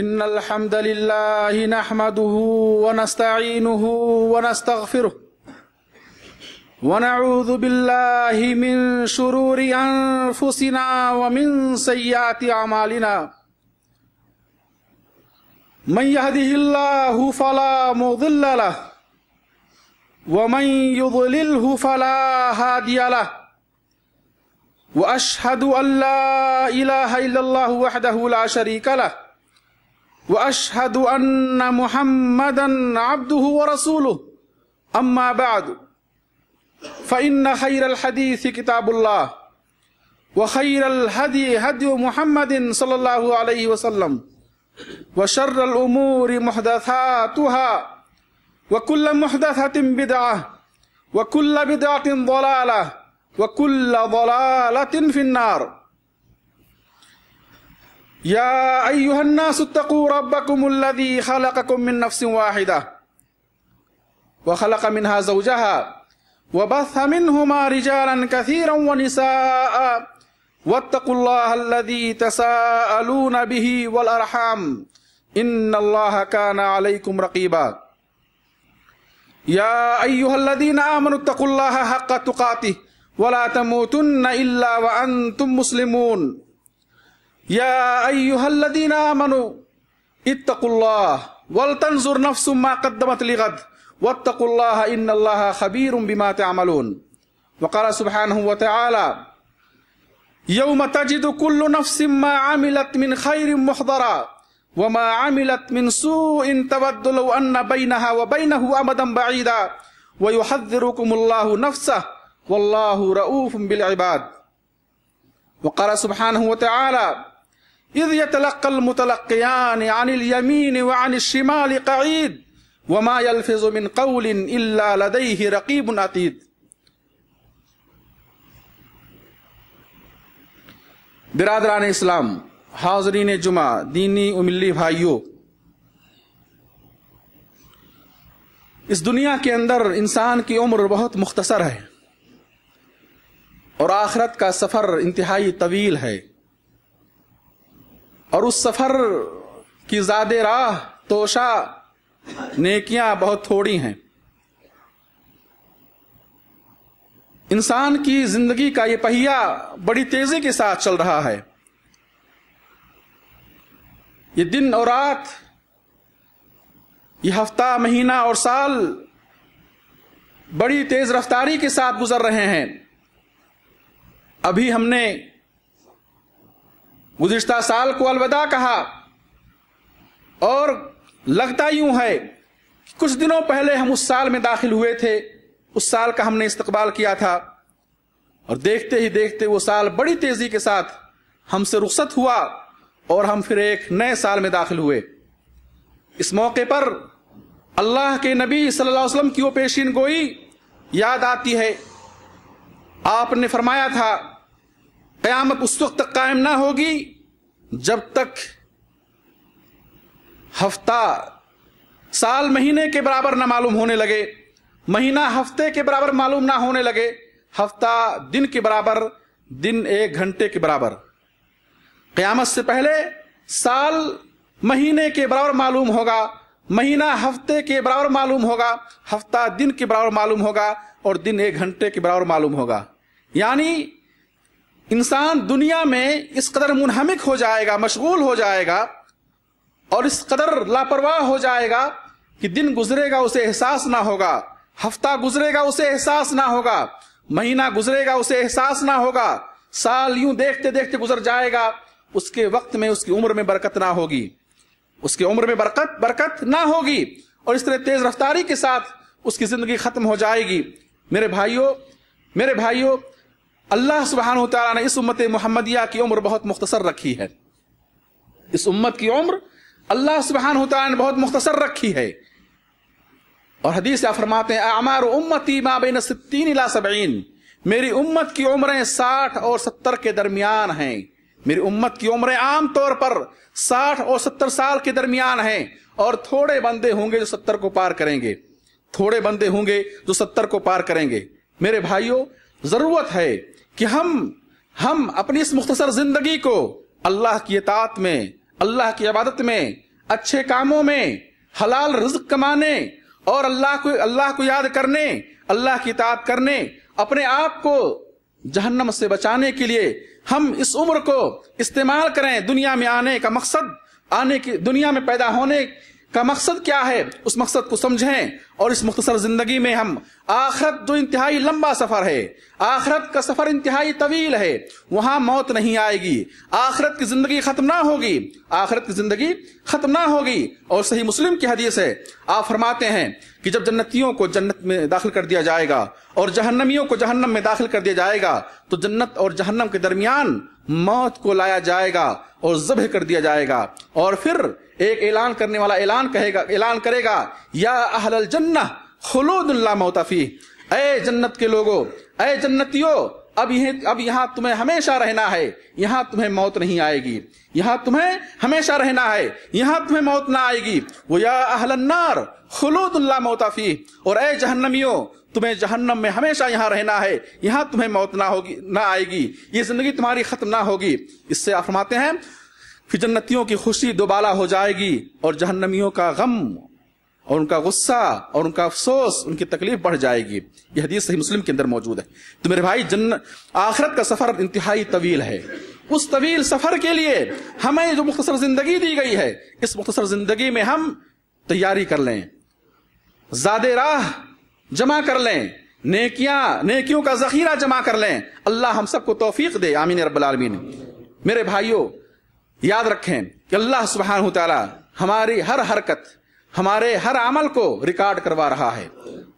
إن الحمد لله نحمده ونستعينه ونستغفره ونعوذ بالله من شرور أنفسنا ومن سيئات أعمالنا من يهده الله فلا مضل له ومن يضلله فلا هادي له وأشهد أن لا إله إلا الله وحده لا شريك له وأشهد أن محمدا عبده ورسوله أما بعد فإن خير الحديث كتاب الله وخير الهدي هدي محمد صلى الله عليه وسلم وشر الأمور محدثاتها وكل محدثة بدعة وكل بدعة ضلالة وكل ضلالة في النار يا أيها الناس اتقوا ربكم الذي خلقكم من نفس واحدة وخلق منها زوجها وبث منهما رجالا كثيرا ونساء واتقوا الله الذي تساءلون به والأرحام إن الله كان عليكم رقيبا يا أيها الذين آمنوا اتقوا الله حق تقاته ولا تموتن إلا وأنتم مسلمون يا أيها الذين آمنوا اتقوا الله ولتنظر نفس ما قدمت لغد واتقوا الله إن الله خبير بما تعملون وقال سبحانه وتعالى يوم تجد كل نفس ما عملت من خير محضرا وما عملت من سوء تود لو أن بينها وبينه أمدا بعيدا ويحذركم الله نفسه والله رؤوف بالعباد وقال سبحانه وتعالى إذ يتلقى المتلقيان عن اليمين وعن الشمال قعيد وما يلفظ من قول إلا لديه رقيب عتيد برادران اسلام، حاضرین جمعہ، دینی و ملی بھائیوں، اس دنیا کے اندر انسان کی عمر بہت مختصر ہے اور آخرت کا سفر انتہائی طویل ہے، اور اس سفر کی زاد راہ توشہ نیکیاں بہت تھوڑی ہیں۔ انسان کی زندگی کا یہ پہیہ بڑی تیزی کے ساتھ چل رہا ہے، یہ دن اور رات، یہ ہفتہ، مہینہ اور سال بڑی تیز رفتاری کے ساتھ گزر رہے ہیں۔ ابھی ہم نے گزشتہ سال کو الوداع کہا، اور لگتا یوں ہے کہ کچھ دنوں پہلے ہم اس سال میں داخل ہوئے تھے، اس سال کا ہم نے استقبال کیا تھا، اور دیکھتے ہی دیکھتے وہ سال بڑی تیزی کے ساتھ ہم سے رخصت ہوا اور ہم پھر ایک نئے سال میں داخل ہوئے۔ اس موقع پر اللہ کے نبی صلی اللہ علیہ وسلم کی وہ پیشین گوئی یاد آتی ہے۔ آپ نے فرمایا تھا قیامت اس وقت تک قائم نہ ہوگی جب تک ہفتہ سال مہینے کے برابر نہ معلوم ہونے لگے، مہینہ ہفتے کے برابر معلوم نہ ہونے لگے، ہفتہ دن کے برابر، دن ایک گھنٹے کے برابر۔ قیامت سے پہلے سال مہینے کے برابر معلوم ہوگا، مہینہ ہفتے کے برابر معلوم ہوگا، ہفتہ دن کے برابر معلوم ہوگا، اور دن ایک گھنٹے کے برابر معلوم ہوگا۔ یعنی انسان دنیا میں اس قدر منہمک ہو جائے گا، مشغول ہو جائے گا، اور اس قدر لاپرواہ ہو جائے گا کہ دن گزرے گا اسے احساس نہ ہوگا، ہفتہ گزرے گا اسے احساس نہ ہوگا، مہینہ گزرے گا اسے احساس نہ ہوگا، سال یوں دیکھتے دیکھتے گزر جائے گا، اس کے وقت میں، اس کی عمر میں برکت نہ ہوگی، اس کی عمر میں برکت نہ ہوگی، اور اس طرح تیز رفتاری کے ساتھ اس کی زندگی ختم ہو جائے گی۔ میرے بھائیوں، اللہ سبحانہ وتعالیٰ نے اس امت محمدیہ کی عمر بہت مختصر رکھی ہے، اس امت کی عمر اللہ سبحانہ وتعالیٰ نے بہت مختصر رکھی ہے، اور حدیث سے فرماتے ہیں اعمار امتی ما بین 60 الی 70، میری امت کی عمریں 60 اور 70 کے درمیان ہیں۔ میری امت کی عمریں عام طور پر 60 اور 70 سال کے درمیان ہیں، اور تھوڑے بندے ہوں گے جو 70 کو پار کریں گے، تھوڑے بندے ہوں گے جو 70 کو پار کریں گے۔ میرے بھائیوں، ضرورت ہے کہ ہم اپنی اس مختصر زندگی کو اللہ کی اطاعت میں، اللہ کی عبادت میں، अच्छे कामों में, हलाल रिज़्क कमाने और अल्लाह को याद करने, अल्लाह की इताअत करने, अपने आप को जहन्नम से बचाने के लिए हम इस उम्र को इस्तेमाल करें। दुनिया में आने का मकसद, दुनिया में पैदा होने का मकसद क्या है, उस मकसद को समझें। और इस मुख्तसर जिंदगी में हम आखिरत, जो इंतहाई लंबा सफर है, आखिरत का सफर इंतहाई तवील है, वहां मौत नहीं आएगी, आखिरत की जिंदगी खत्म ना होगी, आखिरत की जिंदगी खत्म ना होगी। और सही मुस्लिम की हदीस है, आप फरमाते हैं कि जब जन्नतियों को जन्नत में दाखिल कर दिया जाएगा और जहन्नमियों को जहन्नम में दाखिल कर दिया जाएगा, तो जन्नत और जहन्नम के दरमियान मौत को लाया जाएगा और ज़ब्ह कर दिया जाएगा। और फिर एक ऐलान करने वाला ऐलान करेगा, या अहलल जन्नह खुलूदुन ला मौत फीह, ऐ जन्नत के लोगों, ऐ जन्नतियों, अब यहाँ तुम्हें हमेशा रहना है, यहाँ तुम्हें मौत नहीं आएगी, यहाँ तुम्हें हमेशा रहना है, यहाँ तुम्हें मौत ना आएगी। वो या अहलन नार खुलूदुन ला मौत फीह, और ऐ जहन्नमियों, तुम्हें जहन्नम में हमेशा यहाँ रहना है, यहाँ तुम्हें मौत ना आएगी, ये जिंदगी तुम्हारी खत्म ना होगी। इससे आप फरमाते हैं फिर जन्नतियों की खुशी दोबाला हो जाएगी और जहन्नमियों का गम और उनका गुस्सा और उनका अफसोस, उनकी तकलीफ बढ़ जाएगी। यह हदीस सही मुस्लिम के अंदर मौजूद है। तो मेरे भाई, आखिरत का सफर इंतहाई तवील है। उस तवील सफर के लिए हमें जो मुख्तसर जिंदगी दी गई है, इस मुख्तसर जिंदगी में हम तैयारी कर लें, ज़ादे राह जमा कर लें, नेकियों का जखीरा जमा कर लें। अल्लाह हम सबको तौफीक दे, आमीन रब्बल आलमीन। मेरे भाइयों, याद रखें कि अल्लाह सुब्हानहु व तआला हमारी हर हरकत, हमारे हर अमल को रिकॉर्ड करवा रहा है।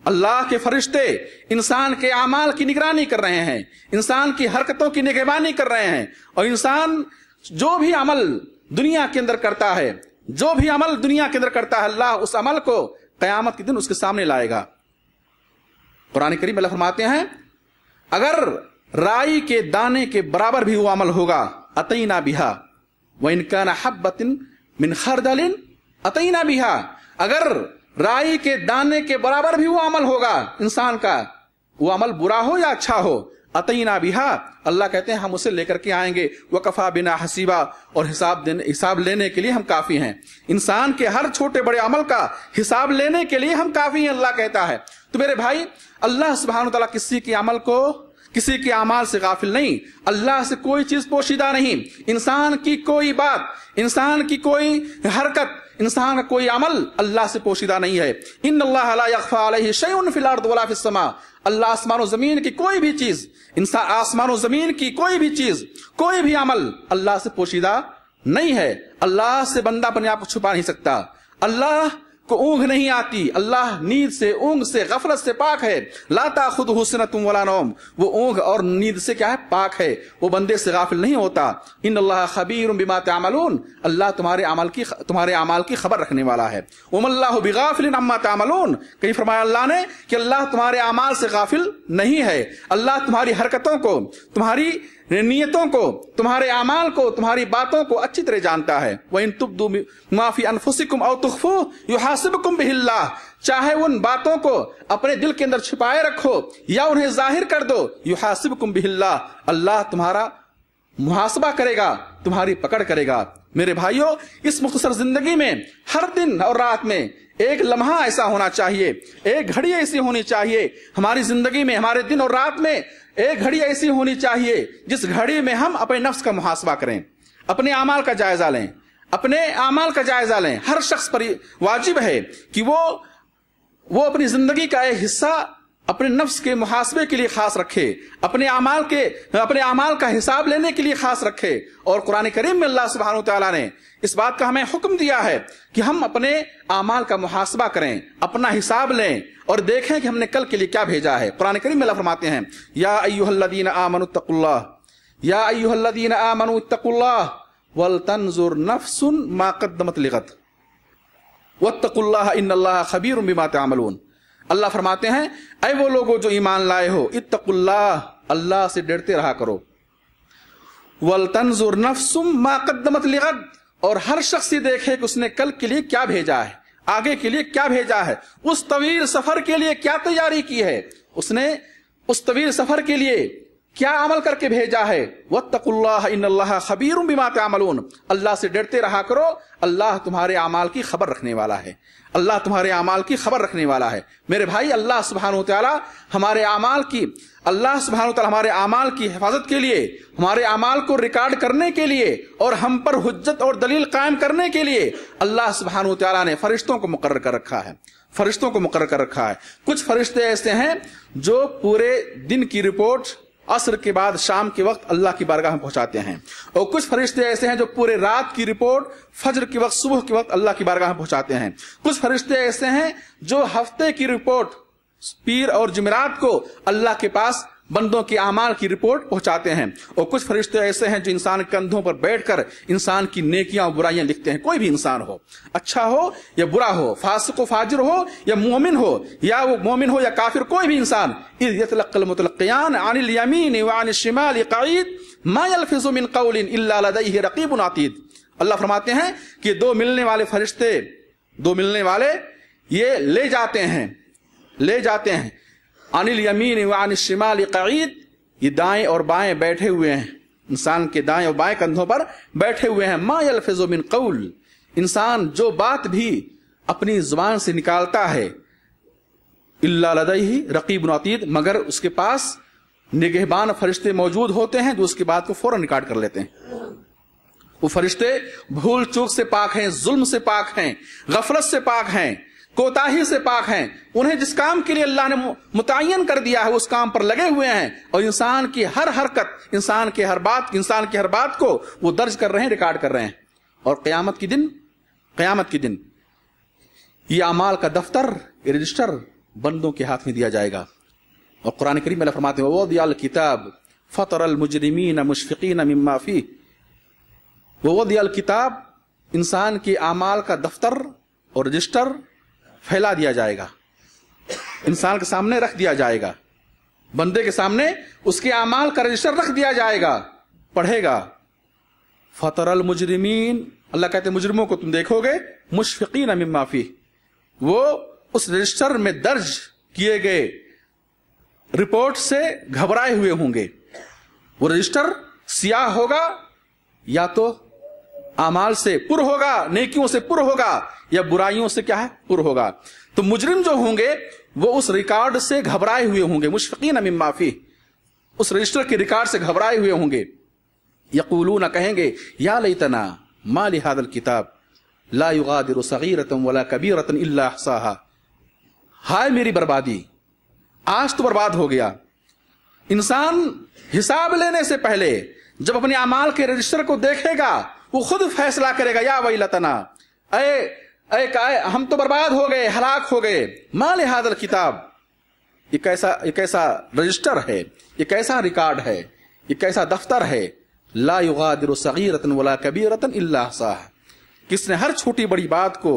अल्लाह के फरिश्ते इंसान के अमाल की निगरानी कर रहे हैं, इंसान की हरकतों की निगरानी कर रहे हैं। और इंसान जो भी अमल दुनिया के अंदर करता है, जो भी अमल दुनिया के अंदर करता है, अल्लाह उस अमल को क़यामत के दिन उसके सामने लाएगा। कुरान करीम में अल्लाह फरमाते हैं, अगर राई के दाने के बराबर भी वो अमल होगा, अतईना बिहा व इन काना हब्बतिन मिन खरदलिन अतईना बिहा, अगर राई के दाने के बराबर भी वो अमल होगा इंसान का, वो अमल बुरा हो या अच्छा हो, अतईना बिहा, अल्लाह कहते हैं हम उसे लेकर के आएंगे। वकफा बिना हसीबा, और हिसाब लेने के लिए हम काफी हैं। इंसान के हर छोटे बड़े अमल का हिसाब लेने के लिए हम काफी हैं, अल्लाह कहता है। तो मेरे भाई, अल्लाह सुब्हानहु व तआला किसी के अमल को, किसी के अमाल से गाफिल नहीं। अल्लाह से कोई चीज पोशीदा नहीं। इंसान की कोई बात, इंसान की कोई हरकत, इंसान का कोई अमल अल्लाह से पोशीदा नहीं है। इन्नल्लाह ला यख्फा अलैहि शैउन फिल अर्द वला फिस समा, अल्लाह आसमान और जमीन की कोई भी चीज, इंसान आसमान और जमीन की कोई भी चीज, कोई भी अमल अल्लाह से पोशीदा नहीं है। अल्लाह से बंदा अपने आप को छुपा नहीं सकता। अल्लाह को ऊँघ नहीं आती, अल्लाह नींद से, ऊँघ से, गफलत से पाक है। ला ताखुदुहु सिनतुम वला नौम, वो ऊँघ और नींद से क्या है, पाक है, वो बंदे से गाफिल नहीं होता। इन्नल्लाह खबीरुम बिमा तामलून, अल्लाह तुम्हारे अमाल की खबर रखने वाला है। वमल्लाहु बिगाफिलिन अम्मा तामलून, कहीं फरमाया अल्लाह ने कि अल्लाह तुम्हारे अमाल से गाफिल नहीं है। अल्लाह तुम्हारी हरकतों को, तुम्हारी नियतों को, तुम्हारे अमाल को, तुम्हारी बातों को अच्छी तरह जानता है। व इन तुब्दू मा फी अनफुसिकुम औ तुख्फू युहासिबकुम बिहिल्लाह, चाहे उन बातों को अपने दिल के अंदर छिपाए रखो या उन्हें जाहिर कर दो, युहासिबकुम बिहिल्लाह, अल्लाह तुम्हारा मुहासबा करेगा, तुम्हारी पकड़ करेगा। मेरे भाइयों, इस मुख्तसर जिंदगी में हर दिन और रात में एक लम्हा ऐसा होना चाहिए, एक घड़ी ऐसी होनी चाहिए हमारी जिंदगी में, हमारे दिन और रात में एक घड़ी ऐसी होनी चाहिए जिस घड़ी में हम अपने नफ्स का मुहासबा करें, अपने अमाल का जायजा लें, अपने अमाल का जायजा लें। हर शख्स पर वाजिब है कि वो अपनी जिंदगी का एक हिस्सा अपने नफ्स के मुहासबे के लिए खास रखे, अपने अमाल का हिसाब लेने के लिए खास रखे। और कुरान करीम में अल्लाह सुब्हानहु व तआला ने इस बात का हमें हुक्म दिया है कि हम अपने अमाल का मुहासबा करें, अपना हिसाब लें और देखें कि हमने कल के लिए क्या भेजा है। कुरान करीम में अल्लाह फरमाते हैं, या अय्युहल्लज़ीना आमनु इत्तक़ुल्लाह, या अय्युहल्लज़ीना आमनु इत्तक़ुल्लाह वल तंजुर नफ्सुन मा क़द्दमत लिग़द वत्तक़ुल्लाह इन्नल्लाह खबीरुम बिमा तअमलून। अल्लाह फरमाते हैं, ऐ वो लोगो जो ईमान लाए हो, इत्तक़ुल्लाह, अल्लाह से डरते रहा करो, वल तंजुर नफ्सुम मा क़द्दमत लिग़द, और हर शख्स ये देखे कि उसने कल के लिए क्या भेजा है, आगे के लिए क्या भेजा है, उस तवील सफर के लिए क्या तैयारी की है, उसने उस तवील सफर के लिए क्या अमल करके भेजा है। वत्तकुल्लाह इन्नल्लाह खबीरुम बिमा तअमलून, अल्लाह से डरते रहा करो, अल्लाह तुम्हारे अमाल की खबर रखने वाला है, अल्लाह तुम्हारे अमाल की खबर रखने वाला है। मेरे भाई, अल्लाह सुब्हानहू तआला हमारे अमाल की हमारे अमाल की हिफाजत के लिए, हमारे अमाल को रिकॉर्ड करने के लिए और हम पर हुज्जत और दलील कायम करने के लिए अल्लाह सुब्हानहू तआला ने फरिश्तों को मुकर्रर कर रखा है, फरिश्तों को मुकर्रर कर रखा है। कुछ फरिश्ते ऐसे हैं जो पूरे दिन की रिपोर्ट असर के बाद शाम के वक्त अल्लाह की बारगाह में पहुंचाते हैं, और कुछ फरिश्ते ऐसे हैं जो पूरे रात की रिपोर्ट फजर के वक्त, सुबह के वक्त अल्लाह की बारगाह में पहुंचाते हैं। कुछ फरिश्ते ऐसे हैं जो हफ्ते की रिपोर्ट पीर और जुमेरात को अल्लाह के पास बंदों के अमाल की रिपोर्ट पहुंचाते हैं, और कुछ फरिश्ते ऐसे हैं जो इंसान के कंधों पर बैठकर इंसान की नेकियां और बुराइयां लिखते हैं। कोई भी इंसान हो, अच्छा हो या बुरा हो, फासिक व फाजिर हो या मोमिन हो, या वो मोमिन हो या काफिर, कोई भी इंसान, इज़ यतलक़्क़ल मुतलक़्क़ियान अनिल यमीन व अनिश शिमाल क़ईद मा यल्फ़िज़ु मिन क़ौलिन इल्ला लदैहि रक़ीबुन अतीद। अल्लाह फरमाते हैं कि दो मिलने वाले फरिश्ते, दो मिलने वाले ये ले जाते हैं अनिल यमीन व अनिश शिमाल क़ईद, ये दाएं और बाएं बैठे हुए हैं, इंसान के दाएं और बाएं कंधों पर बैठे हुए हैं। मा यल्फ़िज़ु मिन क़ौल, इंसान जो बात भी अपनी जुबान से निकालता है, इल्ला लदैहि रक़ीबुन अतीद, मगर उसके पास निगहबान फरिश्ते मौजूद होते हैं जो उसकी बात को फौरन रिकॉर्ड कर लेते हैं। वो फरिश्ते भूल चूक से पाक हैं, जुल्म से पाक हैं, गफलत से पाक हैं, कोताही से पाक हैं। उन्हें जिस काम के लिए अल्लाह ने मुतय्यन कर दिया है उस काम पर लगे हुए हैं, और इंसान की हर हरकत, इंसान की हर बात को वो दर्ज कर रहे हैं, रिकॉर्ड कर रहे हैं। और क़यामत के दिन ये अमाल का दफ्तर, रजिस्टर बंदों के हाथ में दिया जाएगा। और कुरान करीम में अल्लाह फरमाते हैं ववदिअल किताब फतरल मुजरिमीन मुशफिकीन मिम्मा फीह, ववदिअल किताब, इंसान के अमाल का दफ्तर और रजिस्टर फैला दिया जाएगा, इंसान के सामने रख दिया जाएगा, बंदे के सामने उसके अमाल का रजिस्टर रख दिया जाएगा, पढ़ेगा। फतरल मुजरिमीन, अल्लाह कहते हैं मुजरिमों को तुम देखोगे, मुशफिकीन मिम्मा फीह, वो उस रजिस्टर में दर्ज किए गए रिपोर्ट से घबराए हुए होंगे। वो रजिस्टर सियाह होगा, या तो अमाल से पुर होगा, नेकियों से पुर होगा, या बुराइयों से क्या है, पुर होगा। तो मुजरिम जो होंगे वो उस रिकॉर्ड से घबराए हुए होंगे, मुशफिकीन मिम्मा फीह, उस रजिस्टर के रिकॉर्ड से घबराए हुए होंगे। यक़ूलून, कहेंगे, या लैतना मा लिहाज़ल किताब ला युगादिरु सगीरतन वला कबीरतन इल्ला अहसाहा, हाय मेरी बर्बादी, आज तो बर्बाद हो गया। इंसान हिसाब लेने से पहले जब अपने अमाल के रजिस्टर को देखेगा वो खुद फैसला करेगा, या वैलतना, हम तो बर्बाद हो गए, हलाक हो गए। मा लिहाज़ल किताब, ये कैसा रजिस्टर है, ये कैसा रिकॉर्ड है, ये कैसा दफ्तर है। ला युगादिरु सगीरतन वला कबीरतन इल्ला अहसाहा, किसने हर छोटी बड़ी बात को,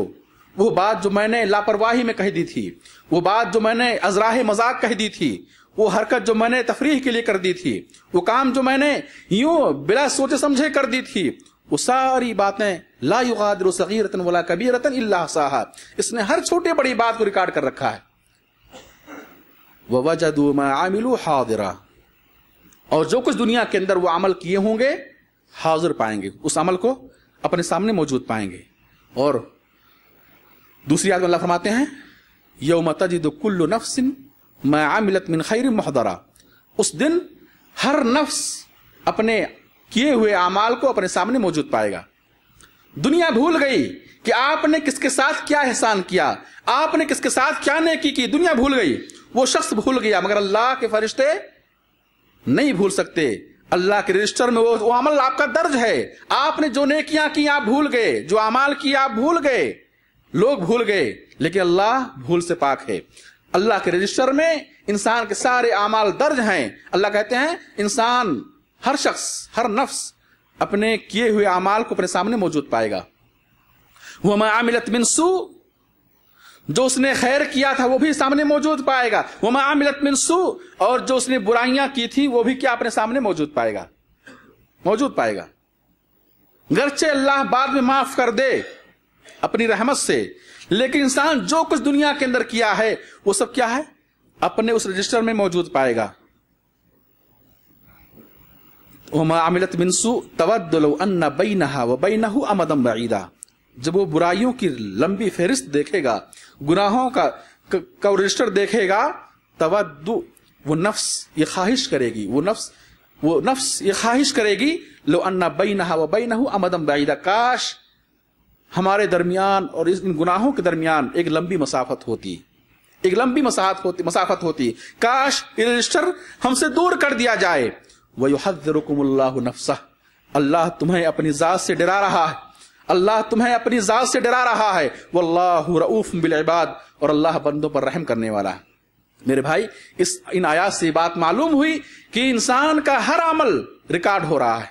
वो बात जो मैंने लापरवाही में कह दी थी, वो बात जो मैंने अजराह मजाक कह दी थी, वो हरकत जो मैंने तफरीह के लिए कर दी थी, वो काम जो मैंने यूं बिला सोचे समझे कर दी थी, वो सारी बातें ला युगादिरु सगीरतन वला कबीरतन इल्ला अहसाहा, इसने हर छोटी बड़ी बात को रिकॉर्ड कर रखा है। ववजदू मा आमिलू हादिरा, और जो कुछ दुनिया के अंदर वो अमल किए होंगे हाजिर पाएंगे, उस अमल को अपने सामने मौजूद पाएंगे। और दूसरी आयत में अल्लाह फरमाते हैं यौम तजिदु कुल्लु नफ्सिन मा आमिलत मिन खैरिन मुहदरा, उस दिन हर नफ्स अपने किए हुए अमाल को अपने सामने मौजूद पाएगा। दुनिया भूल गई कि आपने किसके साथ क्या एहसान किया, आपने किसके साथ क्या नेकी की, दुनिया भूल गई, वो शख्स भूल गया, मगर अल्लाह के फरिश्ते नहीं भूल सकते। अल्लाह के रजिस्टर में वो अमल आपका दर्ज है। आपने जो नेकियां की आप भूल गए, जो अमाल किए आप भूल गए, लोग भूल गए, लेकिन अल्लाह भूल से पाक है। अल्लाह के रजिस्टर में इंसान के सारे अमाल दर्ज हैं। अल्लाह कहते हैं इंसान, हर शख्स, हर नफ्स अपने किए हुए अमाल को अपने सामने मौजूद पाएगा। वमा आमिलत मिन सू, जो उसने खैर किया था वो भी सामने मौजूद पाएगा। वमा आमिलत मिन सू, और जो उसने बुराइयां की थी वो भी क्या अपने सामने मौजूद पाएगा। गरचे अल्लाह बाद में माफ कर दे अपनी रहमत से, लेकिन इंसान जो कुछ दुनिया के अंदर किया है वो सब क्या है, अपने उस रजिस्टर में मौजूद पाएगा। وما عملت من سوء تود لو ان بینہا وبینہ امدا بعیدا. جب وہ برائیوں کی لمبی فہرست دیکھے گا، گناہوں کا رجسٹر دیکھے گا، تود، وہ نفس یہ خواہش کرے گی، وہ نفس یہ خواہش کرے گی، لو ان بینہا وبینہ امدا بعیدا، کاش ہمارے درمیان اور ان گناہوں کے درمیان ایک لمبی مسافت ہوتی، ایک لمبی مسافت ہوتی، کاش یہ رجسٹر ہم سے دور کر دیا جائے. وَيُحَذِّرُكُمُ اللَّهُ نَفْسَهُ، اللہ تمہیں اپنی ذات سے ڈرا رہا ہے، اللہ تمہیں اپنی ذات سے ڈرا رہا ہے. وَاللَّهُ رَؤُوفٌ بِالْعِبَادِ، اور اللہ بندوں پر رحم کرنے والا ہے. میرے بھائی ان آیات سے بات معلوم ہوئی کہ انسان کا ہر عمل ریکارڈ ہو رہا ہے،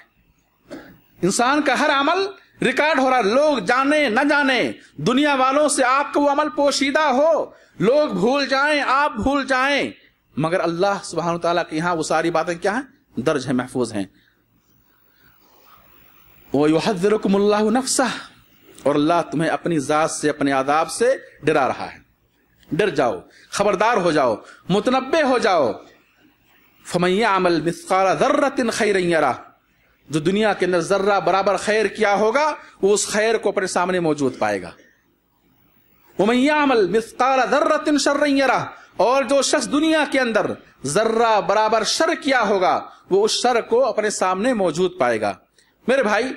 انسان کا ہر عمل ریکارڈ ہو رہا ہے. لوگ جانے نہ جانے، دنیا والوں سے آپ کا وہ عمل پوشیدہ ہو، لوگ بھول جائیں، آپ بھول جائیں، مگر اللہ سبحانہ وتعالیٰ کے یہاں وہ ساری باتیں کیا ہیں؟ درج ہیں، محفوظ ہیں. وَيُحَذِّرُكُمُ اللَّهُ نَفْسَهُ، اور اللہ تمہیں اپنی ذات سے، اپنے عذاب سے ڈرا رہا ہے. ڈر جاؤ، خبردار ہو جاؤ، متنبہ ہو جاؤ. فَمَن يَعْمَلْ مِثْقَالَ ذَرَّةٍ خَيْرًا يَرَهُ، جو دنیا کے اندر ذرہ برابر خیر کیا ہوگا وہ اس خیر کو اپنے سامنے موجود پائے گا. وَمَن يَعْمَلْ مِثْقَالَ ذَرَّةٍ شَرًّا يَرَهُ، اور جو شخص دنیا کے اندر ذرہ برابر شر کیا ہوگا وہ اس شر کو اپنے سامنے موجود پائے گا. میرے بھائی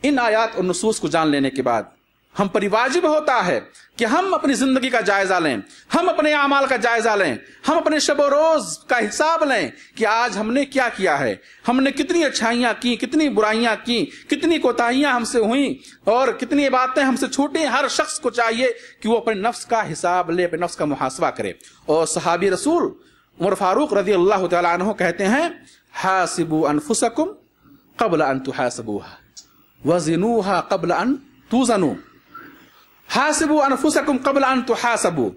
ان آیات اور نصوص کو جان لینے کے بعد ہم پر واجب ہوتا ہے کہ ہم اپنی زندگی کا جائزہ لیں، ہم اپنے اعمال کا جائزہ لیں، ہم اپنے شب و روز کا حساب لیں کہ آج ہم نے کیا کیا ہے، ہم نے کتنی اچھائیاں کی، کتنی برائیاں کی، کتنی کوتاہیاں ہم سے ہوئیں اور کتنی باتیں ہم سے چھوٹیں. ہر شخص کو چاہیے کہ وہ اپنے نفس کا حساب لے، اپنے نفس کا محاسبہ کرے. اور صحابی رسول عمر فاروق رضی اللہ تعالی عنہ کہتے ہیں، حاسبوا انفسکم قبل ان تحاسبوها وزنوها قبل ان توزنوا. حاسبوا انفسکم قبل ان تحاسبوا،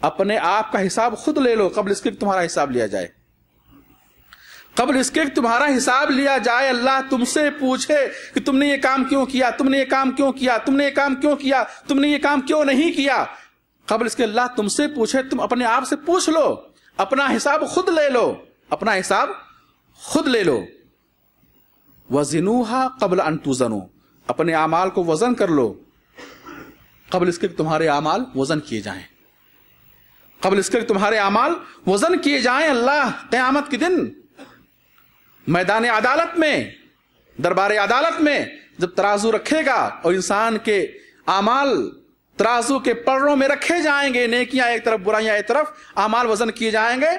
اپنے آپ کا حساب خود لے لو قبل اس کے تمہارا حساب لیا جائے، قبل اس کے تمہارا حساب لیا جائے. اللہ تم سے پوچھے کہ تم نے یہ کام کیوں کیا، تم نے یہ کام کیوں کیا، تم نے یہ کام کیوں کیا، تم نے یہ کام کیوں نہیں کیا. قبل اس کے اللہ تم سے پوچھے، تم اپنے آپ سے پوچھ لو، اپنا حساب خود لے لو، اپنا حساب خود لے لو. وزنوها قبل ان توزنوا، اپنے اعمال کو وزن کر لو قبل اس کے تمہارے اعمال وزن کیے جائیں، قبل اس کے تمہارے اعمال وزن کیے جائیں. اللہ قیامت کے دن میدان عدالت میں، دربار عدالت میں جب ترازو رکھے گا اور انسان کے اعمال ترازو کے پروں میں رکھے جائیں گے، نیکیاں ایک طرف برائیاں ایک طرف، اعمال وزن کیے جائیں گے.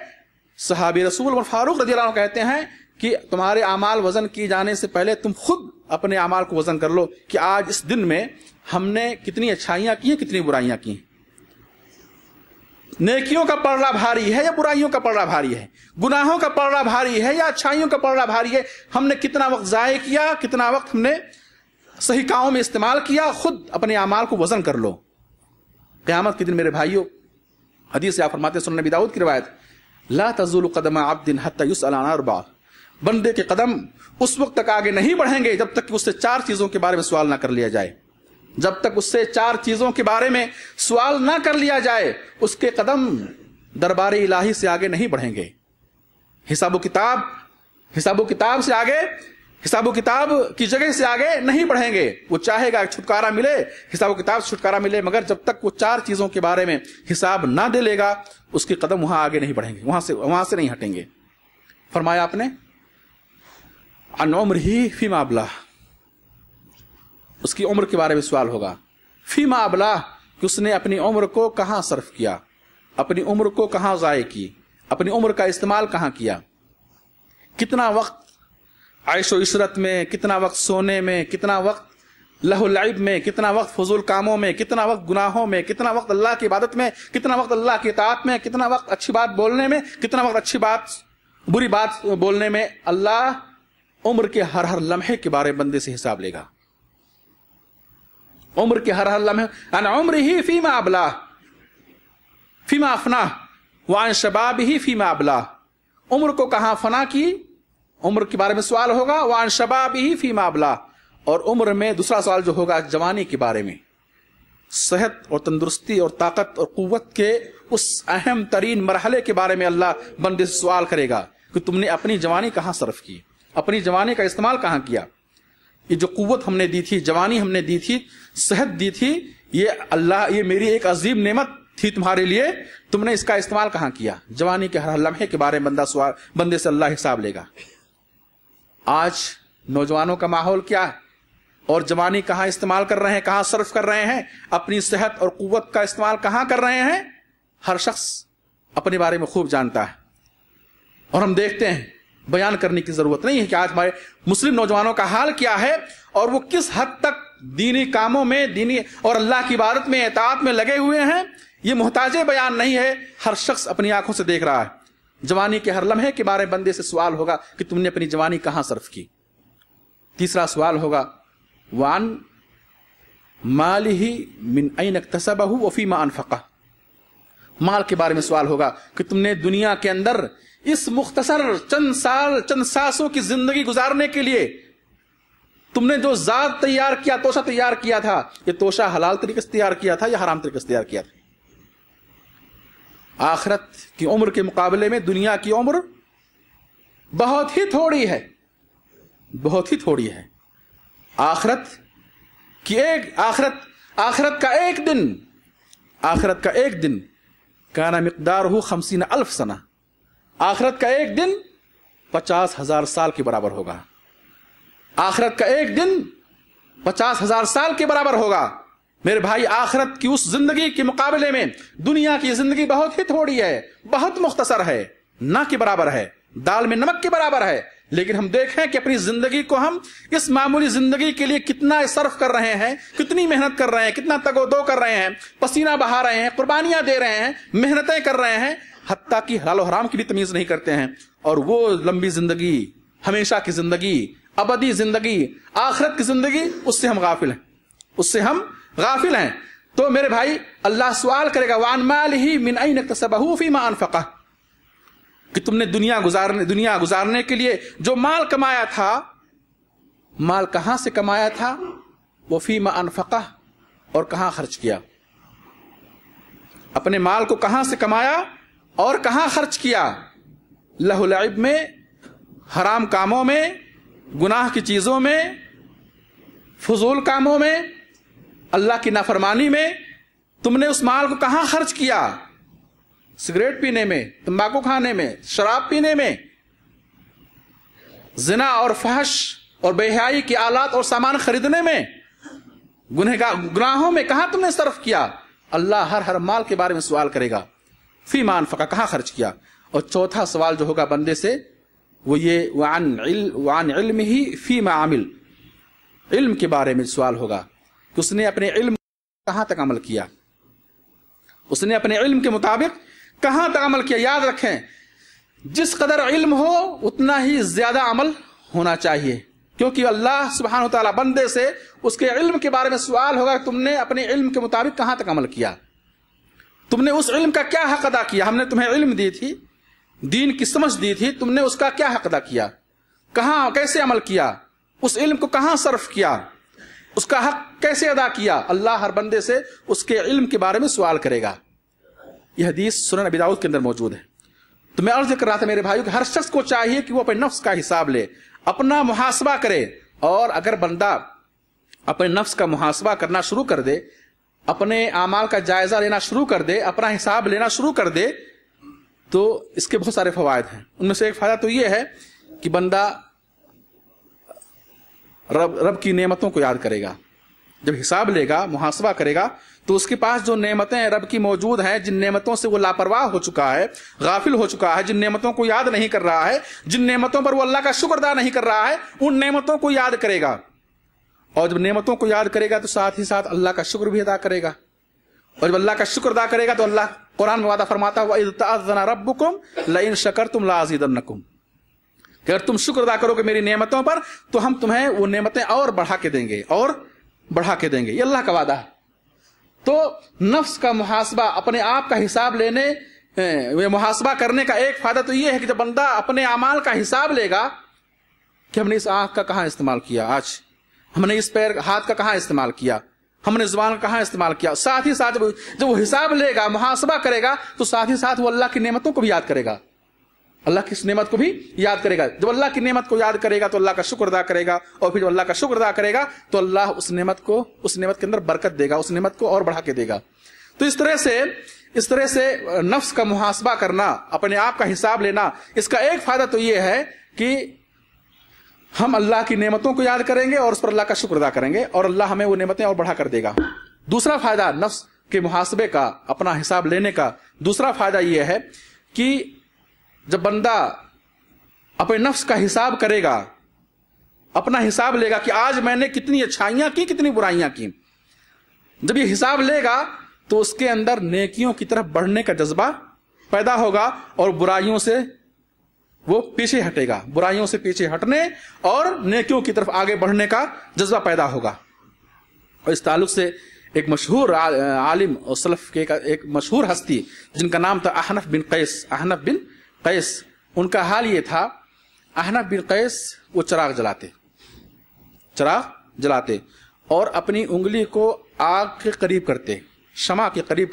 صحابی رسول عمر فاروق رضی اللہ عنہ کہتے ہیں کہ تمہارے اعمال وزن کیے جانے سے پہلے تم خود اپنے اعمال کو وزن کر لو کہ آج اس دن میں ہم نے کتنی اچھائیاں کی ہیں، کتنی برائیاں کی ہیں. نیکیوں کا پلڑا بھاری ہے یا برائیوں کا پلڑا بھاری ہے، گناہوں کا پلڑا بھاری ہے یا اچھائیوں کا پلڑا بھاری ہے، ہم نے کتنا وقت ضائع کیا، کتنا وقت ہم نے صحیح کاموں میں استعمال کیا. خود اپنے اعمال کو وزن کر لو. قیامت کے دن میرے بھائیوں، حدیث آپ فرماتے ہیں سنن نبی داؤد کی روایت، لا تزول قدم عبد حتى يسأل عن اربع، بندے کے قدم اس وقت تک آگے نہیں بڑھیں گے جب تک کہ اس سے 4 چیزوں کے بارے میں سوال نہ کر لیا جائے. جب تک اس سے 4 چیزوں کے بارے میں سوال نہ کر لیا جائے اس کے قدم دربار الہی سے آگے نہیں بڑھیں گے. حساب و کتاب سے آگے، حساب و کتاب کی جگہ سے آگے نہیں بڑھیں گے. وہ چاہے گا چھٹکارا ملے، حساب و کتاب سے چھٹکارا ملے، مگر جب تک وہ 4 چیزوں کے بارے میں حساب نہ دے لے گا اس کے قدم وہاں آگے نہیں بڑھیں گے، وہاں سے نہیں ہٹیں گے. فرمایا آپ نے عن عمرہ فیما ابلاہ، اس کی عمر کے بارے میں سوال ہوگا. فیما ابلاہ، کہ اس نے اپنی عمر کو کہاں صرف کیا، اپنی عمر کو کہاں ضائع کی، اپنی عمر کا استعمال کہاں کیا، کتنا وقت عیش و عشرت میں، کتنا وقت سونے میں، کتنا وقت لہو لعب میں، کتنا وقت فضول کاموں میں، کتنا وقت گناہوں میں، کتنا وقت اللہ کی عبادت میں، کتنا وقت اللہ کی اطاعت میں، کتنا وقت اچھی بات بولنے میں، کتنا وقت اچھی بات بری بات بولنے میں. اللہ عمر کے ہر لمحے کے بارے میں بندے سے حساب لے گا. عمر کے ہر لمحے، عن عمرہ فیما ابلاہ فیما افناہ وعن شبابہ فیما ابلاہ، عمر کو کہاں فنا کی، عمر کے بارے میں سوال ہوگا. وعن شبابہ فیما ابلاہ، اور عمر میں دوسرا سوال جو ہوگا جوانی کے بارے میں، صحت اور تندرستی اور طاقت اور قوت کے اس اہم ترین مرحلے کے بارے میں اللہ بندے سے سوال کرے گا کہ تم نے اپنی جوانی کہاں صرف کی، अपनी जवानी का इस्तेमाल कहां किया? ये जो कुव्वत हमने दी थी, जवानी हमने दी थी, सेहत दी थी, ये अल्लाह, ये मेरी एक अजीम नेमत थी तुम्हारे लिए, तुमने इसका इस्तेमाल कहां किया? जवानी के हर लम्हे के बारे में बंदे से अल्लाह हिसाब लेगा। आज नौजवानों का माहौल क्या है और जवानी कहां इस्तेमाल कर रहे हैं, कहां सर्फ कर रहे हैं, अपनी सेहत और कुव्वत का इस्तेमाल कहां कर रहे हैं, हर शख्स अपने बारे में खूब जानता है। और हम देखते हैं, बयान करने की जरूरत नहीं है कि आज हमारे मुस्लिम नौजवानों का हाल क्या है और वो किस हद तक दीनी कामों में, दीनी और अल्लाह की इबादत में, इताअत में लगे हुए हैं। ये मुहताजे बयान नहीं है, हर शख्स अपनी आंखों से देख रहा है। जवानी के हर लम्हे के बारे में बंदे से सवाल होगा कि तुमने अपनी जवानी कहां सर्फ की। तीसरा सवाल होगा, वान मालिही मिन ऐन इक्तसबहु व फीमा अनफक़ह। माल के बारे में सवाल होगा कि तुमने दुनिया के अंदर इस मुख्तसर चंद साल, चंद सांसों की जिंदगी गुजारने के लिए तुमने जो जात तैयार किया, तोशा तैयार किया था, ये तोशा हलाल तरीके से तैयार किया था या हराम तरीके से तैयार किया था? आखिरत की उम्र के मुकाबले में दुनिया की उम्र बहुत ही थोड़ी है, बहुत ही थोड़ी है। आखिरत का एक दिन काना मिक़दारुहु 50,000 सना, आखिरत का एक दिन 50,000 साल के बराबर होगा। आखिरत का एक दिन 50,000 साल के बराबर होगा। मेरे भाई, आखिरत की उस जिंदगी के मुकाबले में दुनिया की जिंदगी बहुत ही थोड़ी है, बहुत मुख्तसर है, ना के बराबर है, दाल में नमक के बराबर है। लेकिन हम देखें कि अपनी जिंदगी को हम इस मामूली जिंदगी के लिए कितना सर्फ कर रहे हैं, कितनी मेहनत कर रहे हैं, कितना तगोदो कर रहे हैं, पसीना बहा रहे हैं, कुर्बानियां दे रहे हैं, मेहनतें कर रहे हैं, हत्ता कि हलाल और हराम की भी तमीज नहीं करते हैं। और वो लंबी जिंदगी, हमेशा की जिंदगी, अबदी जिंदगी, आखिरत की जिंदगी, उससे हम गाफिल हैं, उससे हम गाफिल हैं। तो मेरे भाई, अल्लाह सवाल करेगा, वान मालिही मिन ऐन इक्तसबहु फीमा अनफक़ह, कि तुमने दुनिया गुजारने के लिए जो माल कमाया था, माल कहां से कमाया था, वो फीमा अनफक़ह, और कहां खर्च किया। अपने माल को कहां से कमाया और कहां खर्च किया? लहु लइब में, हराम कामों में, गुनाह की चीजों में, फजूल कामों में, अल्लाह की नाफरमानी में। तुमने उस माल को कहां खर्च किया? सिगरेट पीने में, तंबाकू खाने में, शराब पीने में, जिना और फहश और बेहयाई के आलात और सामान खरीदने में, गुनाहों में कहां तुमने सर्फ किया? अल्लाह हर माल के बारे में सवाल करेगा, फीमा अनफक़ह, कहां खर्च किया। और चौथा सवाल जो होगा बंदे से, वो ये वान इल्मिही फीमा आमिल, इल्म के बारे में सवाल होगा कि उसने अपने इल्म कहां तक अमल किया, उसने अपने इल्म के मुताबिक कहां तक अमल किया। याद रखें, जिस कदर इल्म हो उतना ही ज्यादा अमल होना चाहिए, क्योंकि अल्लाह सुब्हानहु व तआला बंदे से उसके इल्म के बारे में सवाल होगा, तुमने अपने इल्म के मुताबिक कहां तक अमल किया, तुमने उस इल्म का क्या हक अदा किया। हमने तुम्हें इल्म दी थी, दीन की समझ दी थी, तुमने उसका क्या हक अदा किया, कहां कैसे अमल किया, उस इल्म को कहां सर्फ किया, उसका हक कैसे अदा किया। अल्लाह हर बंदे से उसके इल्म के बारे में सवाल करेगा। यह हदीस सुनन अबी दाऊद के अंदर मौजूद है। तो मैं अर्ज कर रहा था मेरे भाइयों कि हर शख्स को चाहिए कि वो अपने नफ्स का हिसाब ले, अपना मुहासबा करे। और अगर बंदा अपने नफ्स का मुहासबा करना शुरू कर दे, अपने आमाल का जायजा लेना शुरू कर दे, अपना हिसाब लेना शुरू कर दे, तो इसके बहुत सारे फवायद हैं। उनमें से एक फायदा तो यह है कि बंदा रब की नेमतों को याद करेगा। जब हिसाब लेगा, मुहासबा करेगा, तो उसके पास जो नेमतें रब की मौजूद हैं, जिन नेमतों से वो लापरवाह हो चुका है, गाफिल हो चुका है, जिन नेमतों को याद नहीं कर रहा है, जिन नेमतों पर वो अल्लाह का शुक्र अदा नहीं कर रहा है, उन नेमतों को याद करेगा। और जब नेमतों को याद करेगा तो साथ ही साथ अल्लाह का शुक्र भी अदा करेगा। और जब अल्लाह का शुक्र अदा करेगा तो अल्लाह कुरान में वादा फरमाता है, वइज़ तअज़्ज़ना रब्बुकुम लइन शकरतुम लअज़ीदन्नकुम, अगर तुम शुक्र अदा करोगे मेरी नेमतों पर तो हम तुम्हें वो नेमतें और बढ़ा के देंगे, और बढ़ा के देंगे। ये अल्लाह का वादा है। तो नफ्स का मुहासबा, अपने आप का हिसाब लेने, मुहासबा करने का एक फायदा तो ये है कि जब बंदा अपने अमाल का हिसाब लेगा कि हमने इस आंख का कहां इस्तेमाल किया, आज हमने इस पैर हाथ का कहां इस्तेमाल किया, हमने जुबान का कहां इस्तेमाल किया, साथ ही साथ जब वो हिसाब लेगा, मुहासबा करेगा, तो साथ ही साथ वो अल्लाह की नेमतों को भी याद करेगा अल्लाह की इस नेमत को भी याद करेगा। जब अल्लाह की नेमत को याद करेगा तो अल्लाह का शुक्र अदा करेगा, और फिर जब अल्लाह का शुक्र अदा करेगा तो अल्लाह उस नेमत के अंदर बरकत देगा, उस नेमत को और बढ़ा के देगा। तो इस तरह से नफ्स का मुहासबा करना, अपने आप का हिसाब लेना, इसका एक फायदा तो ये है कि हम अल्लाह की नेमतों को याद करेंगे और उस पर अल्लाह का शुक्र अदा करेंगे और अल्लाह हमें वो नेमतें और बढ़ा कर देगा। दूसरा फायदा नफ्स के मुहासबे का, अपना हिसाब लेने का दूसरा फायदा यह है कि जब बंदा अपने नफ्स का हिसाब करेगा, अपना हिसाब लेगा कि आज मैंने कितनी अच्छाइयां की, कितनी बुराइयां की, जब ये हिसाब लेगा तो उसके अंदर नेकियों की तरफ बढ़ने का जज्बा पैदा होगा और बुराइयों से वो पीछे हटेगा, बुराइयों से पीछे हटने और नेकियों की तरफ आगे बढ़ने का जज्बा पैदा होगा। और इस ताल्लुक से एक मशहूर आलिम और सलफ के एक मशहूर हस्ती जिनका नाम था अहनफ बिन कैस, उनका हाल ये था, अहनफ बिन कैस वो चराग जलाते और अपनी उंगली को आग के करीब करते, शमा के करीब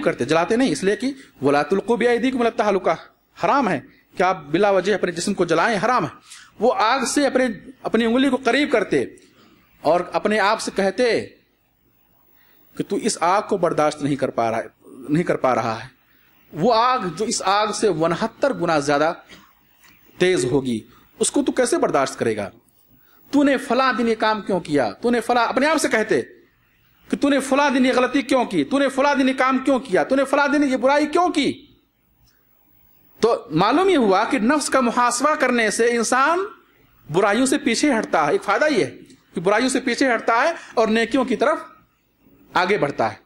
करते, जलाते नहीं, इसलिए कि वला तुल्कू बिअयदीकुम इला तहलुका, हराम है कि आप बिला वजह अपने जिस्म को जलाएं, हराम है। वो आग से अपनी उंगली को करीब करते और अपने आप से कहते कि तू इस आग को बर्दाश्त नहीं कर पा रहा है, वो आग जो इस आग से 69 गुना ज्यादा तेज होगी, उसको तू कैसे बर्दाश्त करेगा? तूने फला दिन ये काम क्यों किया? तूने फला, अपने आप से कहते कि तूने फला दिन ये गलती क्यों की, तूने फला दिन ये काम क्यों किया, तूने फला दिन ये बुराई क्यों की। तो मालूम ये हुआ कि नफ्स का मुहासबा करने से इंसान बुराइयों से पीछे हटता है। एक फायदा ये है कि बुराइयों से पीछे हटता है और नेकियों की तरफ आगे बढ़ता है,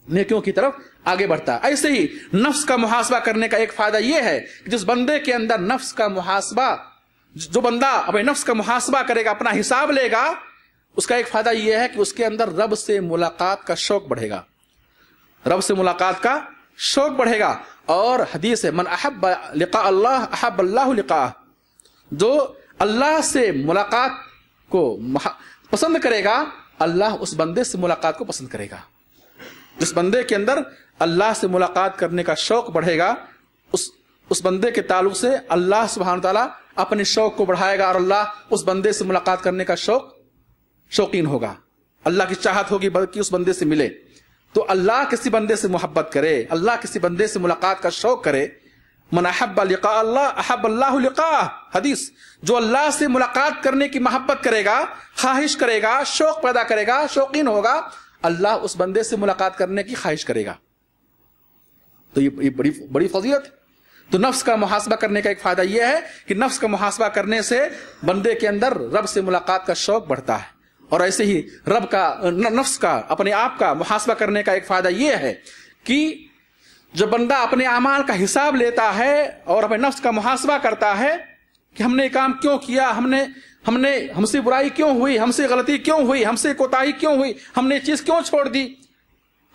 नेकियों की तरफ आगे बढ़ता है। ऐसे ही नफ्स का मुहासबा करने का एक फायदा यह है कि जिस बंदे के अंदर नफ्स का मुहासबा, जो बंदा अपने नफ्स का मुहासबा करेगा, अपना हिसाब लेगा, उसका एक फायदा यह है कि उसके अंदर रब से मुलाकात का शौक बढ़ेगा, रब से मुलाकात का शौक बढ़ेगा। और हदीस है, मन अहब्ब लिका अल्लाह अहब्ब अल्लाहु लिकाह, जो अल्लाह से मुलाकात को पसंद करेगा, अल्लाह उस बंदे से मुलाकात को पसंद करेगा। जिस बंदे के अंदर अल्लाह से मुलाकात करने का शौक बढ़ेगा, उस बंदे के ताल्लुक से अल्लाह सुब्हानहू तआला अपने शौक को बढ़ाएगा और अल्लाह उस बंदे से मुलाकात करने का शौकीन होगा। अल्लाह की चाहत होगी बल्कि उस बंदे से मिले। तो अल्लाह किसी बंदे से मोहब्बत करे, अल्लाह किसी बंदे से मुलाकात का शौक करे। मन अहब्ब लिका अल्लाह अहब्ब अल्लाहु लिकाह, हदीस, जो अल्लाह से मुलाकात करने की मोहब्बत करेगा, ख्वाहिश करेगा, शौक पैदा करेगा, शौकीन होगा, अल्लाह उस बंदे से मुलाकात करने की ख्वाहिश करेगा। तो ये बड़ी फजीलत है। तो नफ्स का मुहासबा करने का एक फायदा यह है कि नफ्स का मुहासबा करने से बंदे के अंदर रब से मुलाकात का शौक बढ़ता है। और ऐसे ही नफ्स का, अपने आप का मुहासबा करने का एक फायदा यह है कि जब बंदा अपने अमाल का हिसाब लेता है और अपने नफ्स का मुहासबा करता है कि हमने काम क्यों किया, हमसे बुराई क्यों हुई, हमसे गलती क्यों हुई, हमसे कोताही क्यों हुई, हमने चीज क्यों छोड़ दी,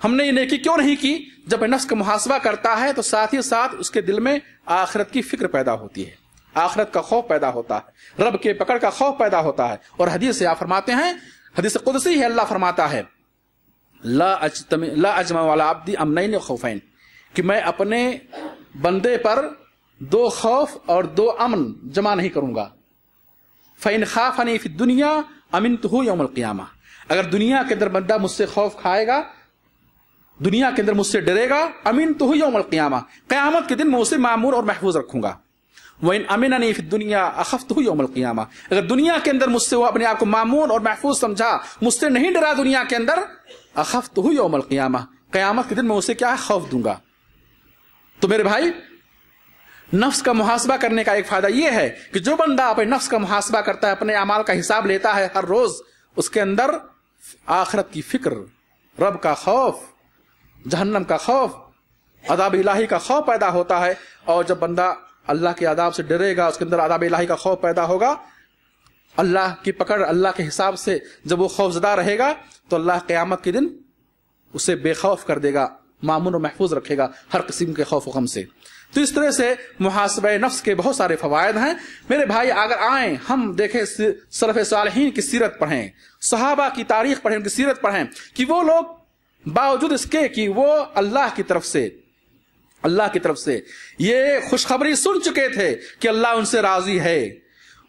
हमने ये नेकी क्यों नहीं की। जब नफ्स का मुहासबा करता है तो साथ ही साथ उसके दिल में आखिरत की फिक्र पैदा होती है, आखिरत का खौफ पैदा होता है, रब के पकड़ का खौफ पैदा होता है। और हदीस से आप फरमाते हैं, हदीस कुदसी है, अल्लाह फरमाता है, ला अजमा वाला अब्दी अमनैन खौफैन, कि मैं अपने बंदे पर 2 खौफ और 2 अमन जमा नहीं करूंगा। फैन खाफनी फी दुनिया अमिनतहु यौमल क़ियामा, अगर दुनिया के अंदर बंदा मुझसे खौफ खाएगा, दुनिया के अंदर मुझसे डरेगा, अमिनतहु यौमल क़ियामा, क़यामत के दिन मैं उसे मामून और महफूज रखूंगा। वइन अमिननी फी दुनिया अखफ्तहु यौमल क़ियामा, अगर दुनिया के अंदर मुझसे वो अपने आप को मामून और महफूज समझा, मुझसे नहीं डरा दुनिया के अंदर, अखफ्तहु यौमल क़ियामा, क़यामत के दिन मैं उसे क्या खौफ दूंगा। तो मेरे भाई, नफ्स का मुहासबा करने का एक फायदा यह है कि जो बंदा अपने नफ्स का मुहासबा करता है, अपने अमाल का हिसाब लेता है हर रोज, उसके अंदर आखिरत की फिक्र, रब का खौफ, जहन्नम का खौफ, अदाब इलाही का खौफ पैदा होता है। और जब बंदा अल्लाह के अदाब से डरेगा, उसके अंदर अदाब इलाही का खौफ पैदा होगा, अल्लाह की पकड़, अल्लाह के हिसाब से जब वो खौफजदा रहेगा तो अल्लाह क़यामत के दिन उसे बेखौफ कर देगा, मामून और महफूज रखेगा हर किस्म के खौफ गम से। तो इस तरह से मुहासबा नफ्स के बहुत सारे फवायद हैं। मेरे भाई, अगर आए हम देखें, सलफ़ सालिहीन की सीरत पढ़ें, सहाबा की तारीख पढ़ें, उनकी सीरत पढ़ें कि वो लोग बावजूद इसके कि वो अल्लाह की तरफ से اللہ کی طرف سے یہ خوشخبری سن چکے تھے کہ اللہ ان سے راضی ہے.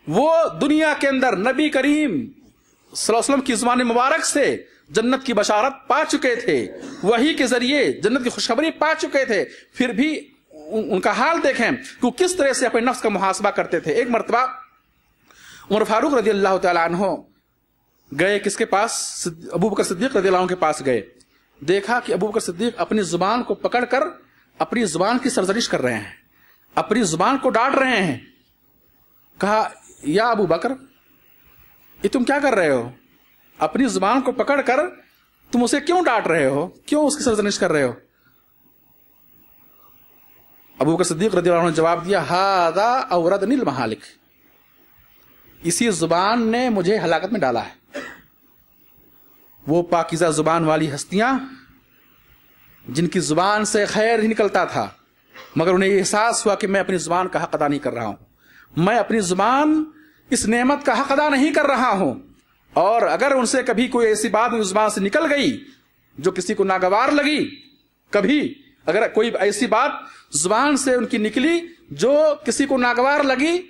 وہ دنیا کے اندر نبی کریم صلی اللہ علیہ وسلم کی زبان مبارک سے جنت کی بشارت پا چکے تھے, وحی کے ذریعے جنت کی خوشخبری پا چکے تھے, پھر بھی ان کا حال دیکھیں کہ وہ کس طرح سے اپنے نفس کا محاسبہ کرتے تھے. ایک مرتبہ عمر فاروق رضی اللہ تعالیٰ عنہ گئے کس کے پاس؟ ابو بکر صدیق رضی اللہ عنہ کے پاس گئے. دیکھا کہ ابو بکر صدیق اپنی زبان کو پکڑ کر اپنی زبان کی سرزنش کر رہے ہیں, اپنی زبان کو ڈانٹ رہے ہیں. کہا یا ابو بکر یہ تم کیا کر رہے ہو؟ اپنی زبان کو پکڑ کر تم اسے کیوں ڈانٹ رہے ہو, کیوں اس کی سرزنش کر رہے ہو؟ ابو بکر صدیق رضی اللہ عنہ نے جواب دیا ھذا اوردنی المہالک, اسی زبان نے مجھے ہلاکت میں ڈالا ہے. وہ پاکیزہ زبان والی ہستیاں جن کی زبان سے خیر ہی نکلتا تھا, مگر انہیں یہ احساس ہوا کہ میں اپنی زبان کا حق ادا نہیں کر رہا ہوں, میں اپنی زبان اس نعمت کا حق ادا نہیں کر رہا ہوں, اور اگر ان سے کبھی کوئی ایسی بات میری زبان سے نکل گئی جو کسی کو ناگوار لگی, کبھی اگر کوئی ایسی بات زبان سے ان کی نکلی جو کسی کو ناگوار لگی,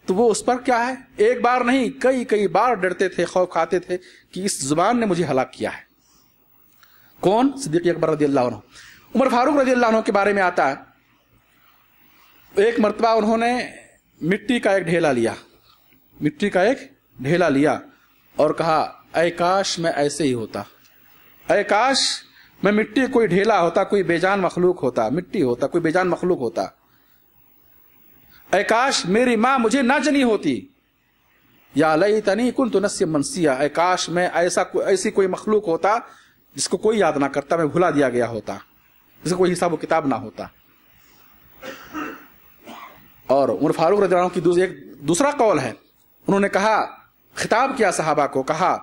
تو وہ اس پر کیا ہے, ایک بار نہیں کئی بار ڈرتے تھے, خوف کھاتے تھے کہ اس زبان نے مجھے ہلاک کیا ہے. کون؟ صدیق اکبر رضی اللہ عنہ. عمر فاروق رضی اللہ عنہ کے بارے میں آتا ہے ایک مرتبہ انہوں نے مٹی کا ایک ڈھیلا لیا اور کہا اے کاش میں ایسے ہی ہوتا, اے کاش میں مٹی کوئی ڈھیلا ہوتا, کوئی بے جان مخلوق ہوتا, مٹی ہوتا, کوئی بے جان مخلوق ہوتا. اے کاش میری ماں مجھے نہ جنی ہوتی, یا لیتنی کنت نسیا منسیا, اے کاش میں ایسی کوئی مخلوق ہوتا جس کو کوئی یاد نہ کرتا, میں بھلا دیا گیا ہوتا, جس کو کوئی حساب و کتاب نہ ہوتا. اور عمر فاروق رضی اللہ عنہ کی ایک دوسرا قول ہے, انہوں نے کہا, خطاب کیا صحابہ کو, کہا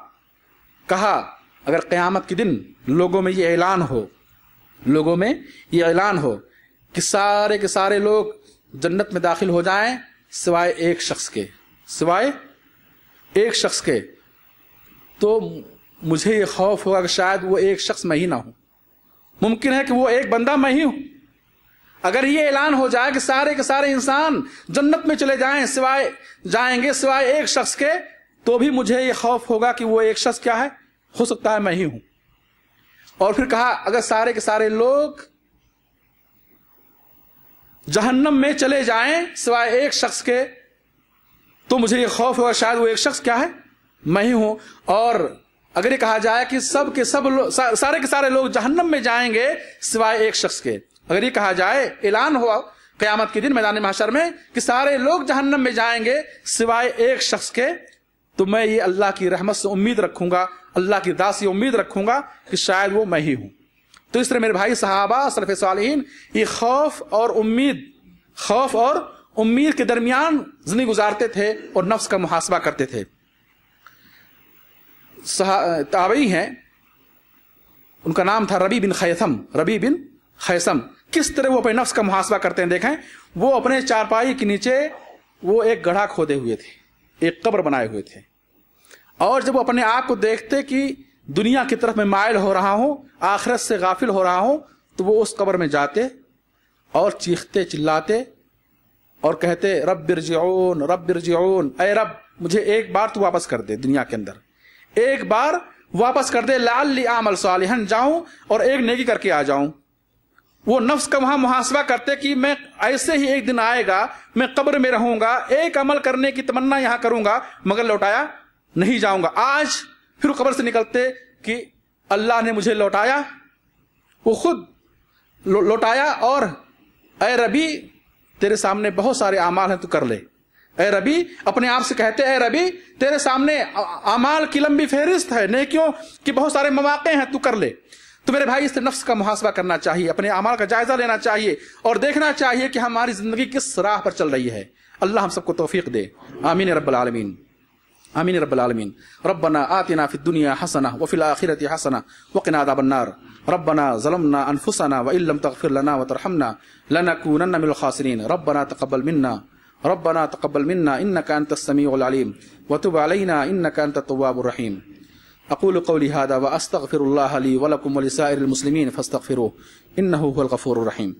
اگر قیامت کے دن لوگوں میں یہ اعلان ہو کہ سارے کے سارے لوگ جنت میں داخل ہو جائیں سوائے ایک شخص کے, تو مجھے یہ خوف ہوگا کہ شاید وہ ایک شخص میں ہی نہ ہوں, ممکن ہے کہ وہ ایک بندہ میں ہی ہوں. اگر یہ اعلان ہو جائے کہ سارے کے سارے انسان جنت میں چلے جائیں گے سوائے ایک شخص کے, تو بھی مجھے یہ خوف ہوگا کہ وہ ایک شخص کیا ہے, ہو سکتا ہے میں ہی ہوں. اور پھر کہا اگر سارے کے سارے لوگ جہنم میں چلے جائیں سوائے ایک شخص کے, تو مجھے یہ خوف ہوگا شاید وہ ایک شخص کیا ہے, میں ہی ہوں. اور اگر یہ کہا جائے کہ سارے کے سارے لوگ جہنم میں جائیں گے سوائے ایک شخص کے, اگر یہ کہا جائے, اعلان ہوا قیامت کے دن میدان محشر میں کہ سارے لوگ جہنم میں جائیں گے سوائے ایک شخص کے, تو میں یہ اللہ کی رحمت سے امید رکھوں گا, اللہ کی رضا سے امید رکھوں گا کہ شاید وہ میں ہی ہوں. تو اس طرح میرے بھائی صحابہ سلف صالحین یہ خوف اور امید کے درمیان زندگی گزارتے تھے اور نفس کا محاسبہ کرتے تھے. تابعی ہیں, ان کا نام تھا ربی بن خیثم. کس طرح وہ اپنے نفس کا محاسبہ کرتے ہیں دیکھیں. وہ اپنے چارپائی کے نیچے وہ ایک گڑھا کھودے ہوئے تھے, ایک قبر بنائے ہوئے تھے, اور جب وہ اپنے آپ کو دیکھتے کہ دنیا کی طرف میں مائل ہو رہا ہوں, آخرت سے غافل ہو رہا ہوں, تو وہ اس قبر میں جاتے اور چیختے چلاتے اور کہتے رب ارجعون, اے رب مجھے ایک بار تو واپس کر دے, دنیا کے اندر ایک بار واپس کر دے, لعلی اعمل صالحا, جاؤں اور ایک نیکی کر کے آ جاؤں. وہ نفس کا وہاں محاسبہ کرتے کہ میں ایسے ہی ایک دن آئے گا, میں قبر میں رہوں گا, ایک عمل کرنے کی تمنا یہاں کروں گا مگر لوٹایا نہیں جاؤں گا. آج پھر قبر سے نکلتے کہ اللہ نے مجھے لوٹایا, وہ خود لوٹایا, اور اے ربی تیرے سامنے بہت سارے اعمال ہیں تو کر لے. اے ربی اپنے آپ سے کہتے, اے ربی تیرے سامنے اعمال کی لمبی فہرست ہے, نیکیوں کے بہت سارے مواقع ہیں تو کر لے. تو میرے بھائی اس سے نفس کا محاسبہ کرنا چاہیے, اپنے اعمال کا جائزہ لینا چاہیے اور دیکھنا چاہیے کہ ہماری زندگی کس راہ پر چل رہی ہے. اللہ ہم سب کو توفیق دے, آمین رب العالمین, آمین رب العالمین. ربنا آتنا فی الدنیا حسنہ وفی الآخرۃ حسنہ وقنا عذاب النار. ربنا ظلمنا انفسنا وان لم تغفر لنا وترحمنا لنكونن من الخاسرین. ربنا تقبل منا انك انت السميع العليم وتب علينا انك انت التواب الرحيم. اقول قولي هذا واستغفر الله لي ولكم ولسائر المسلمين فاستغفروه انه هو الغفور الرحيم.